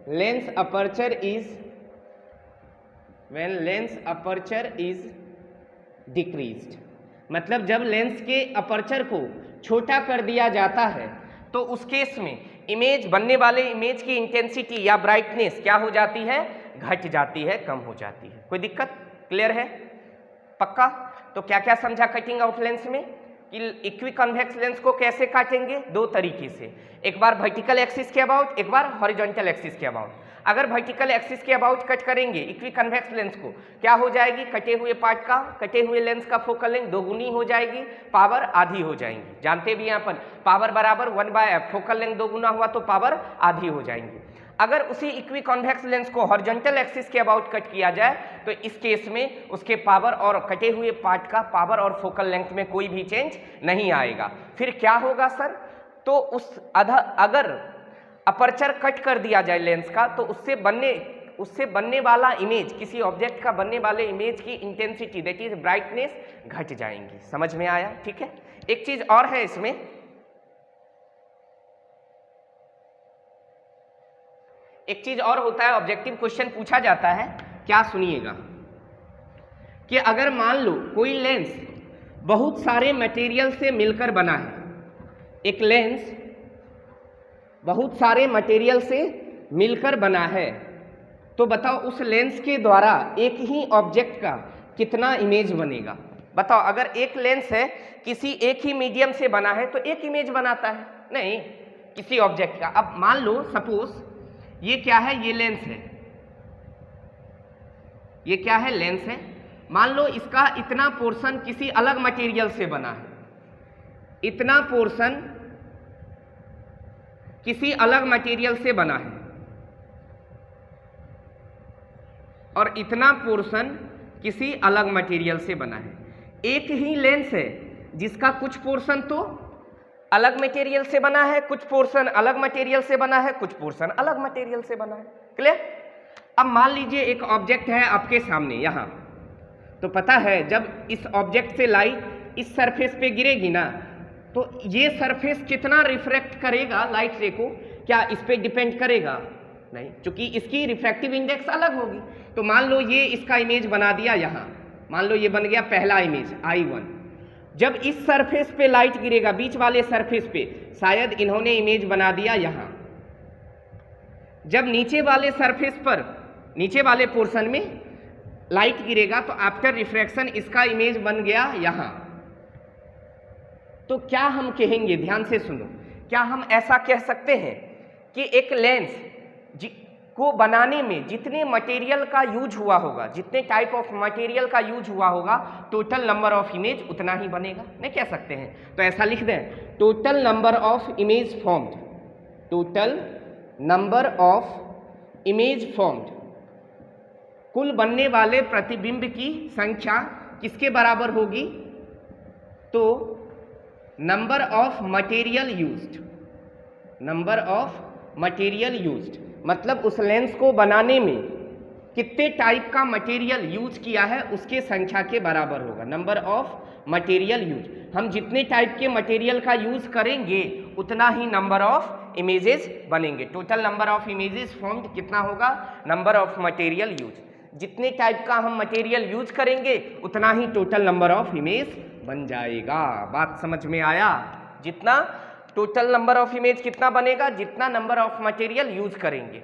lens aperture is decreased। मतलब जब लेंस के अपर्चर को छोटा कर दिया जाता है तो उस केस में इमेज, बनने वाले इमेज की इंटेंसिटी या ब्राइटनेस क्या हो जाती है, घट जाती है, कम हो जाती है। कोई दिक्कत, क्लियर है, पक्का। तो क्या क्या समझा कटिंग आउट लेंस में, कि इक्वी कन्वेक्स लेंस को कैसे काटेंगे, 2 तरीके से, एक बार वर्टिकल एक्सिस के अबाउट, एक बार हॉरिजॉन्टल एक्सिस के अबाउट। अगर वर्टिकल एक्सिस के अबाउट कट करेंगे इक्वी कन्वेक्स लेंस को, क्या हो जाएगी, कटे हुए पार्ट का, कटे हुए लेंस का फोकल लेंथ दोगुनी हो जाएगी, पावर आधी हो जाएंगी। जानते भी यहाँ पर पावर बराबर 1/f, फोकल लेंथ दोगुना हुआ तो पावर आधी हो जाएंगी। अगर उसी इक्वी कॉन्वेक्स लेंस को हॉरिजॉन्टल एक्सिस के अबाउट कट किया जाए तो इस केस में उसके पावर और कटे हुए पार्ट का पावर और फोकल लेंथ में कोई भी चेंज नहीं आएगा। फिर क्या होगा सर, तो अगर अपर्चर कट कर दिया जाए लेंस का तो उससे बनने वाला इमेज, किसी ऑब्जेक्ट का बनने वाले इमेज की इंटेंसिटी दैट इज ब्राइटनेस घट जाएंगी। समझ में आया, ठीक है। एक चीज और है इसमें, एक चीज और होता है, ऑब्जेक्टिव क्वेश्चन पूछा जाता है, क्या सुनिएगा, कि अगर मान लो कोई लेंस बहुत सारे मटेरियल से मिलकर बना है, एक लेंस बहुत सारे मटेरियल से मिलकर बना है, तो बताओ उस लेंस के द्वारा एक ही ऑब्जेक्ट का कितना इमेज बनेगा। बताओ, अगर एक लेंस है किसी एक ही मीडियम से बना है तो एक इमेज बनाता है, नहीं, किसी ऑब्जेक्ट का। अब मान लो सपोज ये क्या है, ये लेंस है, ये क्या है, लेंस है। मान लो इसका इतना पोर्शन किसी अलग मटेरियल से बना है, इतना पोर्शन किसी अलग मटेरियल से बना है, और इतना पोर्शन किसी अलग मटेरियल से बना है। एक ही लेंस है जिसका कुछ पोर्शन तो अलग मटेरियल से बना है, कुछ पोर्शन अलग मटेरियल से बना है, कुछ पोर्शन अलग मटेरियल से बना है। क्लियर? अब मान लीजिए एक ऑब्जेक्ट है आपके सामने यहाँ, तो पता है जब इस ऑब्जेक्ट से लाइट इस सरफेस पे गिरेगी ना, तो ये सरफेस कितना रिफ्रेक्ट करेगा लाइट रे को, क्या इस पे डिपेंड करेगा? नहीं, क्योंकि इसकी रिफ्रैक्टिव इंडेक्स अलग होगी। तो मान लो ये इसका इमेज बना दिया यहाँ, मान लो ये बन गया पहला इमेज I1। जब इस सरफेस पे लाइट गिरेगा, बीच वाले सरफेस पे, शायद इन्होंने इमेज बना दिया यहाँ। जब नीचे वाले सरफेस पर, नीचे वाले पोर्शन में लाइट गिरेगा, तो आफ्टर रिफ्रैक्शन इसका इमेज बन गया यहाँ। तो क्या हम कहेंगे, ध्यान से सुनो, क्या हम ऐसा कह सकते हैं कि एक लेंस को बनाने में जितने मटेरियल का यूज हुआ होगा, जितने टाइप ऑफ मटेरियल का यूज हुआ होगा, टोटल नंबर ऑफ इमेज उतना ही बनेगा? नहीं कह सकते हैं? तो ऐसा लिख दें, total number of image formed, total number of image formed, कुल बनने वाले प्रतिबिंब की संख्या किसके बराबर होगी? तो number of material used, number of material used मतलब उस लेंस को बनाने में कितने टाइप का मटेरियल यूज किया है उसके संख्या के बराबर होगा, नंबर ऑफ मटेरियल यूज। हम जितने टाइप के मटेरियल का यूज करेंगे उतना ही नंबर ऑफ इमेजेस बनेंगे। Total number of images formed कितना होगा? Number of material use. जितने टाइप का हम मटेरियल यूज करेंगे उतना ही टोटल नंबर ऑफ इमेज बन जाएगा। बात समझ में आया? जितना टोटल नंबर ऑफ इमेज कितना बनेगा? जितना नंबर ऑफ मटेरियल यूज करेंगे।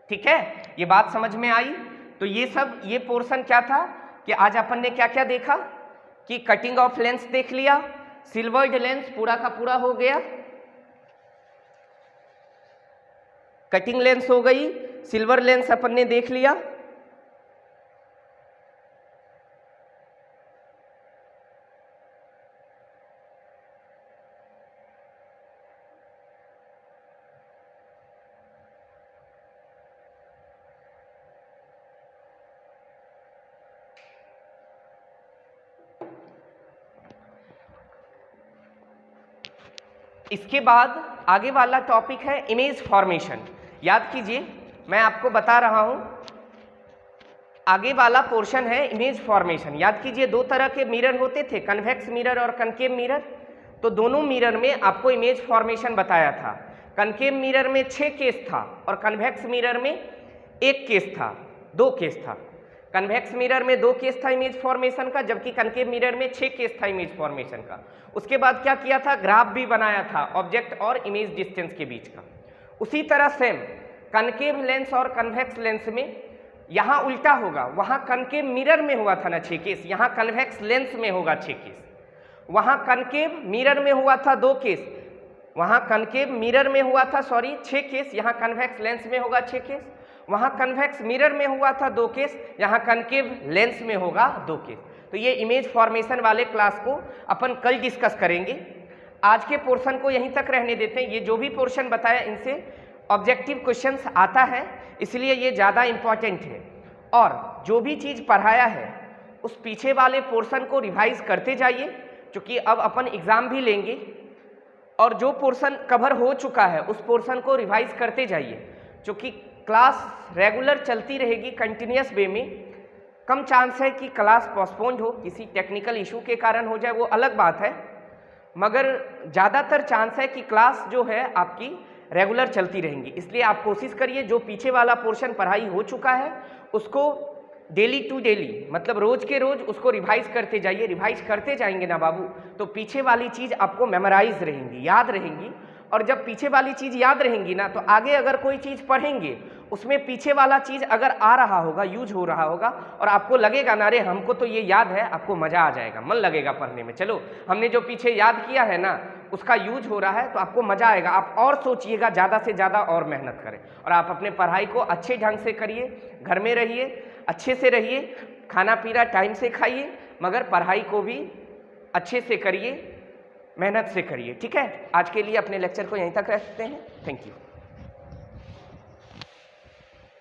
ठीक है, ये बात समझ में आई? तो ये सब, ये पोर्शन क्या था कि आज अपन ने क्या क्या देखा कि कटिंग ऑफ लेंस देख लिया, सिल्वर्ड लेंस पूरा का पूरा हो गया, कटिंग लेंस हो गई, सिल्वर लेंस अपन ने देख लिया। इसके बाद आगे वाला टॉपिक है इमेज फॉर्मेशन। याद कीजिए, मैं आपको बता रहा हूं, आगे वाला पोर्शन है इमेज फॉर्मेशन। याद कीजिए, दो तरह के मिरर होते थे, कन्वेक्स मिरर और कनकेव मिरर। तो दोनों मिरर में आपको इमेज फॉर्मेशन बताया था। कनकेव मिरर में 6 केस था और कन्वेक्स मिरर में 1 केस था, 2 केस था। कन्वेक्स मिरर में 2 केस था इमेज फॉर्मेशन का, जबकि कनकेव मिरर में 6 केस था इमेज फॉर्मेशन का। उसके बाद क्या किया था? ग्राफ भी बनाया था ऑब्जेक्ट और इमेज डिस्टेंस के बीच का। उसी तरह सेम कनकेव लेंस और कन्वेक्स लेंस में यहाँ उल्टा होगा। वहाँ कनकेव मिरर में हुआ था ना 6 केस, यहाँ कन्वेक्स लेंस में होगा 6 केस। वहाँ कनकेव मिरर में हुआ था 2 केस, वहाँ कनकेव मिरर में हुआ था 6 केस, यहाँ कन्वेक्स लेंस में होगा 6 केस। वहाँ कन्वेक्स मिरर में हुआ था 2 केस, यहाँ कनकेव लेंस में होगा 2 केस। तो ये इमेज फॉर्मेशन वाले क्लास को अपन कल डिस्कस करेंगे। आज के पोर्शन को यहीं तक रहने देते हैं। ये जो भी पोर्शन बताया इनसे ऑब्जेक्टिव क्वेश्चंस आता है, इसलिए ये ज़्यादा इम्पॉर्टेंट है। और जो भी चीज़ पढ़ाया है उस पीछे वाले पोर्शन को रिवाइज करते जाइए, क्योंकि अब अपन एग्ज़ाम भी लेंगे। और जो पोर्शन कवर हो चुका है उस पोर्शन को रिवाइज करते जाइए, क्योंकि क्लास रेगुलर चलती रहेगी कंटिन्यूस वे में। कम चांस है कि क्लास पोस्टपोन्ड हो, किसी टेक्निकल इशू के कारण हो जाए, वो अलग बात है, मगर ज़्यादातर चांस है कि क्लास जो है आपकी रेगुलर चलती रहेंगी। इसलिए आप कोशिश करिए जो पीछे वाला पोर्शन पढ़ाई हो चुका है उसको डेली टू डेली, मतलब रोज़ के रोज़ उसको रिवाइज करते जाइए। रिवाइज करते जाएंगे ना बाबू, तो पीछे वाली चीज़ आपको मेमोराइज रहेंगी, याद रहेंगी, और जब पीछे वाली चीज़ याद रहेंगी ना, तो आगे अगर कोई चीज़ पढ़ेंगे उसमें पीछे वाला चीज़ अगर आ रहा होगा, यूज हो रहा होगा, और आपको लगेगा ना, अरे हमको तो ये याद है, आपको मज़ा आ जाएगा, मन लगेगा पढ़ने में। चलो हमने जो पीछे याद किया है ना, उसका यूज हो रहा है तो आपको मज़ा आएगा, आप और सोचिएगा, ज़्यादा से ज़्यादा और मेहनत करें, और आप अपने पढ़ाई को अच्छे ढंग से करिए, घर में रहिए, अच्छे से रहिए, खाना पीना टाइम से खाइए, मगर पढ़ाई को भी अच्छे से करिए, मेहनत से करिए। ठीक है, आज के लिए अपने लेक्चर को यहीं तक रखते हैं। Thank you.